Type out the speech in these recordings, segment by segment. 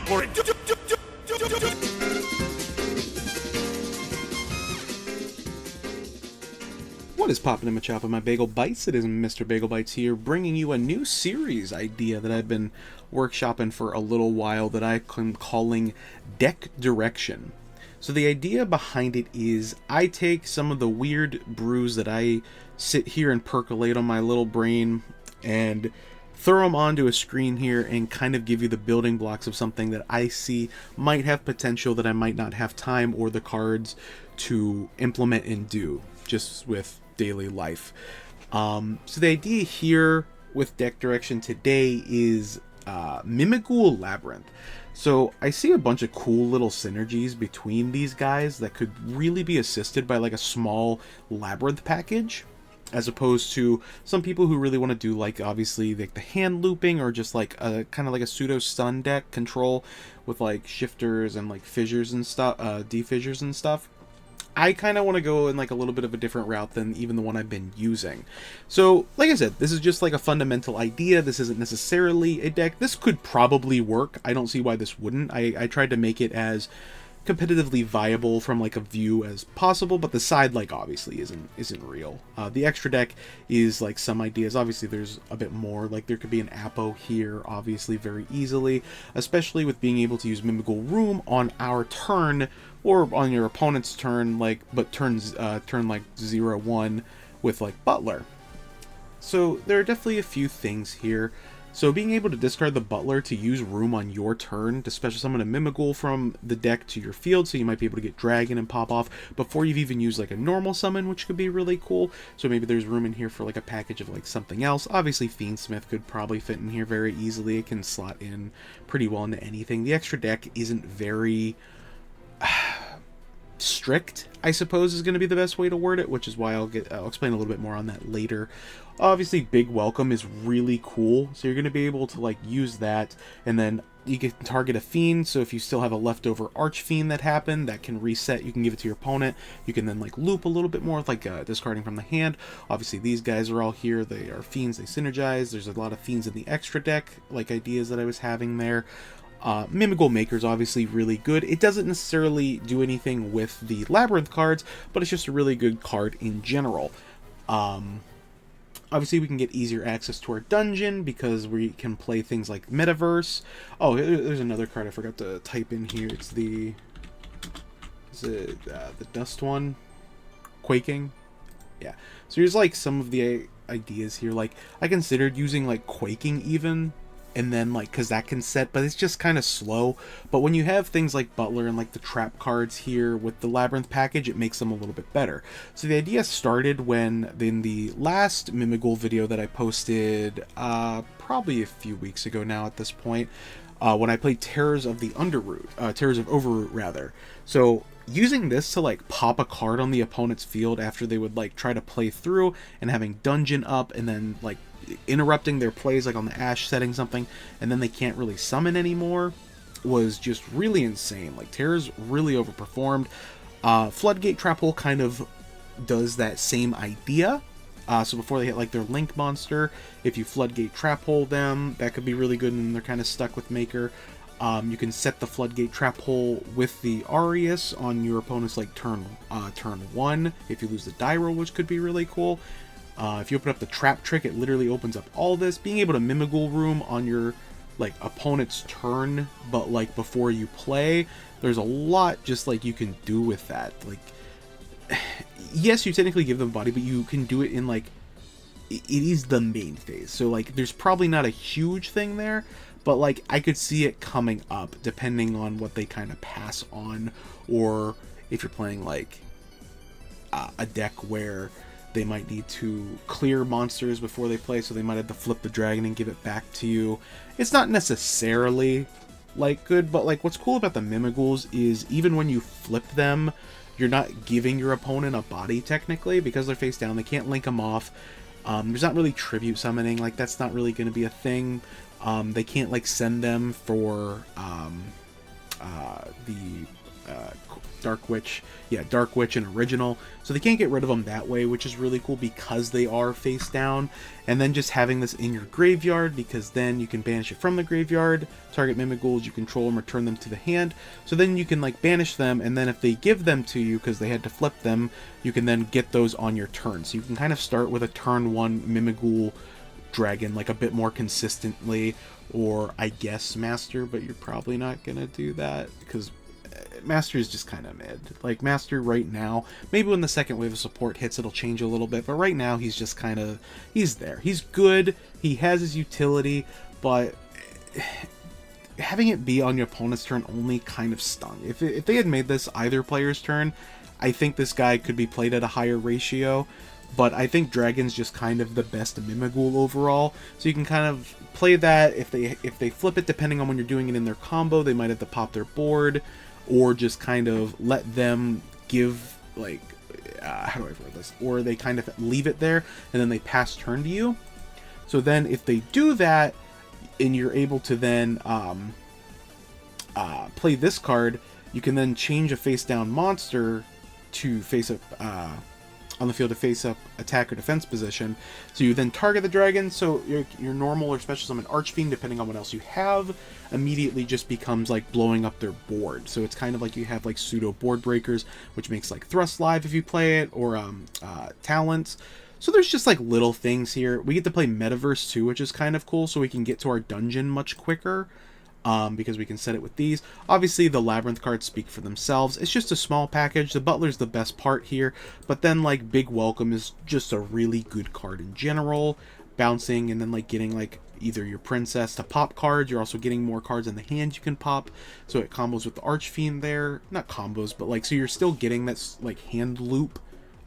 for it. What is poppin' in my chop of my Bagel Bites? It is Mr. Bagel Bites here, bringing you a new series idea that I've been workshopping for a little while that I'm calling Deck Direction. So the idea behind it is I take some of the weird brews that I sit here and percolate on my little brain and throw them onto a screen here and kind of give you the building blocks of something that I see might have potential that I might not have time or the cards to implement and do just with daily life. So the idea here with Deck Direction today is Mimighoul Labrynth. So I see a bunch of cool little synergies between these guys that could really be assisted by like a small Labrynth package, as opposed to some people who really want to do like obviously like the hand looping or just like a kind of like a pseudo stun deck control with like shifters and like fissures and stuff, defissures and stuff. I kind of want to go in like a little bit of a different route than even the one I've been using. So, like I said, this is just like a fundamental idea. This isn't necessarily a deck. This could probably work. I don't see why this wouldn't. I tried to make it as competitively viable from like a view as possible, but the side like obviously isn't real. The extra deck is like some ideas. Obviously there's a bit more, like there could be an Apo here obviously very easily, especially with being able to use Mimighoul Room on our turn or on your opponent's turn, like but turn like 0-1 with like Butler. So there are definitely a few things here. So being able to discard the Butler to use Room on your turn to special summon a Mimighoul from the deck to your field, so you might be able to get Dragon and pop off before you've even used like a normal summon, which could be really cool. So maybe there's room in here for like a package of like something else. Obviously Fiendsmith could probably fit in here very easily. It can slot in pretty well into anything. The extra deck isn't very strict, I suppose is going to be the best way to word it, which is why I'll explain a little bit more on that later. Obviously Big Welcome is really cool, so you're going to be able to like use that, and then you can target a Fiend, so if you still have a leftover Archfiend that happened, that can reset, you can give it to your opponent. You can then like loop a little bit more with like discarding from the hand. Obviously these guys are all here, they are Fiends, they synergize. There's a lot of Fiends in the extra deck, like ideas that I was having there. Mimighoul Maker's obviously really good. It doesn't necessarily do anything with the Labrynth cards, but it's just a really good card in general. Obviously we can get easier access to our dungeon because we can play things like Metaverse. Oh, there's another card I forgot to type in here. It's the Dust one? Quaking? Yeah. So here's like some of the ideas here. Like I considered using like Quaking even, and then like because that can set, but it's just kind of slow. But when you have things like Butler and like the trap cards here with the Labrynth package, it makes them a little bit better. So the idea started when in the last Mimighoul video that I posted probably a few weeks ago now at this point, when I played Terrors of Overroot rather. So using this to like pop a card on the opponent's field after they would like try to play through, and having dungeon up and then like interrupting their plays like on the Ash, setting something, and then they can't really summon anymore, was just really insane. Like Terror's really overperformed. Floodgate Trap Hole kind of does that same idea. So before they hit like their Link monster, if you Floodgate Trap Hole them, that could be really good, and they're kind of stuck with Maker. You can set the Floodgate Trap Hole with the Arius on your opponent's like turn 1 if you lose the die roll, which could be really cool. If you open up the Trap Trick, it literally opens up all this. Being able to Mimighoul Room on your like opponent's turn, but like before you play, there's a lot just like you can do with that. Like, yes, you technically give them body, but you can do it in like it is the main phase. So like, there's probably not a huge thing there, but like I could see it coming up depending on what they kind of pass on, or if you're playing like a deck where they might need to clear monsters before they play, so they might have to flip the dragon and give it back to you. It's not necessarily like good, but like what's cool about the Mimighouls is even when you flip them, you're not giving your opponent a body technically, because they're face down. They can't link them off. There's not really tribute summoning, like that's not really going to be a thing. They can't like send them for Dark Witch, yeah, Dark Witch and Original. So they can't get rid of them that way, which is really cool because they are face down. And then just having this in your graveyard, because then you can banish it from the graveyard, target Mimighouls you control them, return them to the hand. So then you can like banish them, and then if they give them to you because they had to flip them, you can then get those on your turn. So you can kind of start with a turn 1 Mimighoul dragon like a bit more consistently, or I guess Master, but you're probably not gonna do that because Master is just kind of mid. Like Master right now, maybe when the second wave of support hits it'll change a little bit, but right now he's just kind of, he's there. He's good, he has his utility, but having it be on your opponent's turn only kind of stung. If they had made this either player's turn, I think this guy could be played at a higher ratio. But I think Dragon's just kind of the best Mimighoul overall. So you can kind of play that. If they flip it, depending on when you're doing it in their combo, they might have to pop their board, or just kind of let them give, like, how do I word this? Or they kind of leave it there, and then they pass turn to you. So then if they do that, and you're able to then play this card, you can then change a face-down monster to face up on the field to face up attack or defense position. So you then target the dragon, so your normal or special summon Archfiend, depending on what else you have, immediately just becomes like blowing up their board. So it's kind of like you have like pseudo board breakers, which makes like Thrust live if you play it, or Talents. So there's just like little things here. We get to play Metaverse too, which is kind of cool, so we can get to our dungeon much quicker. Because we can set it with these. Obviously, the Labyrinth cards speak for themselves. It's just a small package. The Butler's the best part here, but then like Big Welcome is just a really good card in general. Bouncing and then like getting like either your princess to pop cards. You're also getting more cards in the hand you can pop. So it combos with the Archfiend there. Not combos, but like, so you're still getting that like hand loop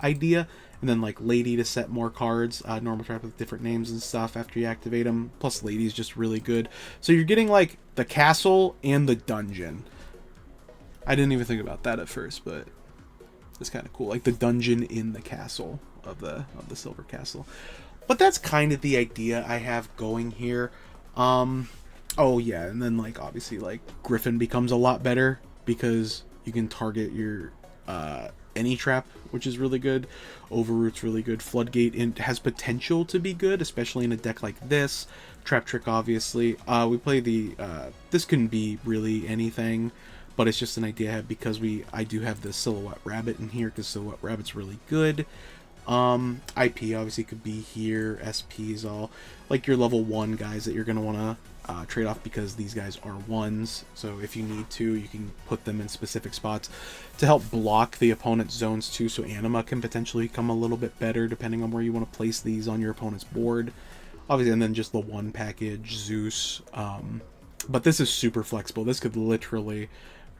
idea. And then like Lady to set more cards, normal trap with different names and stuff after you activate them. Plus Lady is just really good. So you're getting like the castle and the dungeon. I didn't even think about that at first, but it's kind of cool. Like the dungeon in the castle of the Silver Castle. But that's kind of the idea I have going here. Oh yeah, and then like obviously like Griffin becomes a lot better because you can target your any trap, which is really good. Overroot's really good. Floodgate has potential to be good, especially in a deck like this. Trap Trick, obviously. We play the this can be really anything, but it's just an idea I have because I do have the Silhouette Rabbit in here because Silhouette Rabbit's really good. IP obviously could be here. SP's all like your level 1 guys that you're gonna want to trade off because these guys are 1s, so if you need to, you can put them in specific spots to help block the opponent's zones too, so Anima can potentially become a little bit better depending on where you want to place these on your opponent's board, obviously. And then just the 1 package, Zeus, but this is super flexible. This could literally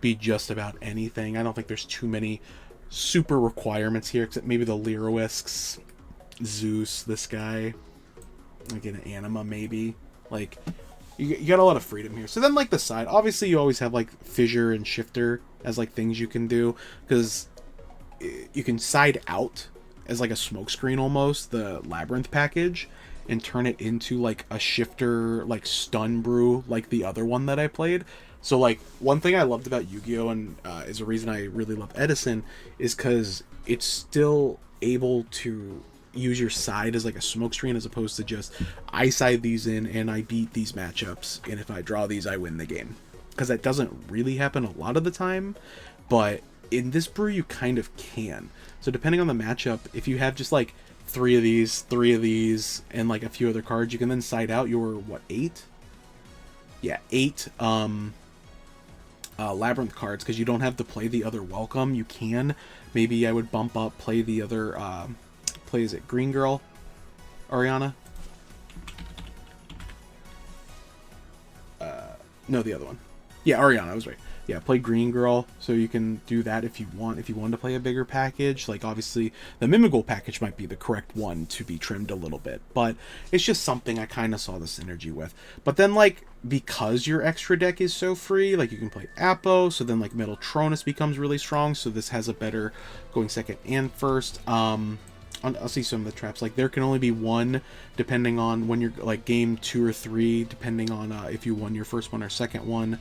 be just about anything. I don't think there's too many super requirements here, except maybe the Lyriwisks, Zeus, this guy, again, Anima maybe, like you got a lot of freedom here. So then like the side, obviously you always have like Fissure and Shifter as like things you can do, because you can side out as like a smokescreen almost, the Labyrinth package, and turn it into like a Shifter like stun brew like the other one that I played. So like one thing I loved about Yu-Gi-Oh! And is a reason I really love Edison, is because it's still able to use your side as like a smokescreen, as opposed to just I side these in and I beat these matchups, and if I draw these I win the game, because that doesn't really happen a lot of the time, but in this brew you kind of can. So depending on the matchup, if you have just like 3 of these and like a few other cards, you can then side out your 8 Labyrinth cards, because you don't have to play the other Welcome. You can, maybe I would bump up, play the other is it Green Girl, Ariana? No, the other one. Yeah, Ariana, I was right. Yeah, play Green Girl, so you can do that if you want. If you want to play a bigger package, like obviously the Mimighoul package might be the correct one to be trimmed a little bit, but it's just something I kind of saw the synergy with. But then like, because your extra deck is so free, like you can play Apo, so then like Metal Tronus becomes really strong, so this has a better going second and first. I'll see some of the traps. Like there can only be one, depending on when you're like game 2 or 3, depending on if you won your first one or second one.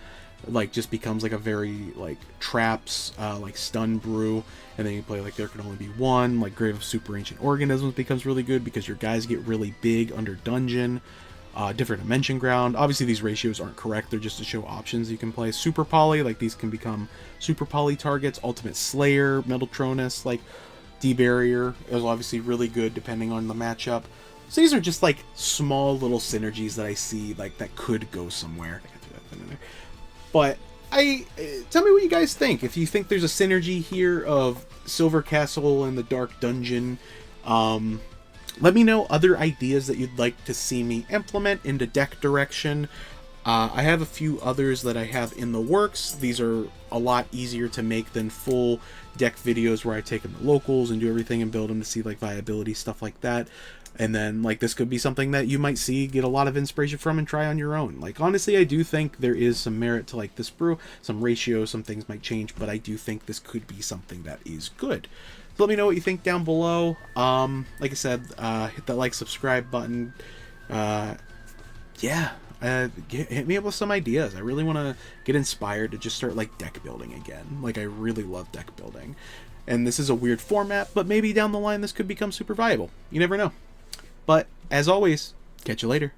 Like just becomes like a very like traps, like stun brew, and then you play like there can only be one. Like Grave of Super Ancient Organisms becomes really good because your guys get really big under dungeon. Different dimension ground. Obviously these ratios aren't correct, they're just to show options you can play. Super poly, like these can become super poly targets. Ultimate Slayer, Metaltronus, like D-Barrier is obviously really good depending on the matchup. So these are just like small little synergies that I see like that could go somewhere. But tell me what you guys think. If you think there's a synergy here of Silver Castle and the Dark Dungeon, let me know other ideas that you'd like to see me implement into deck direction. I have a few others that I have in the works. These are a lot easier to make than full deck videos where I take them to locals and do everything and build them to see like viability, stuff like that. And then like this could be something that you might see, get a lot of inspiration from and try on your own. Like honestly, I do think there is some merit to like this brew. Some ratios, some things might change, but I do think this could be something that is good. So let me know what you think down below. Like I said, hit that like, subscribe button. Yeah, hit me up with some ideas. I really want to get inspired to just start like deck building again. Like I really love deck building. And this is a weird format, but maybe down the line this could become super viable. You never know. But as always, catch you later.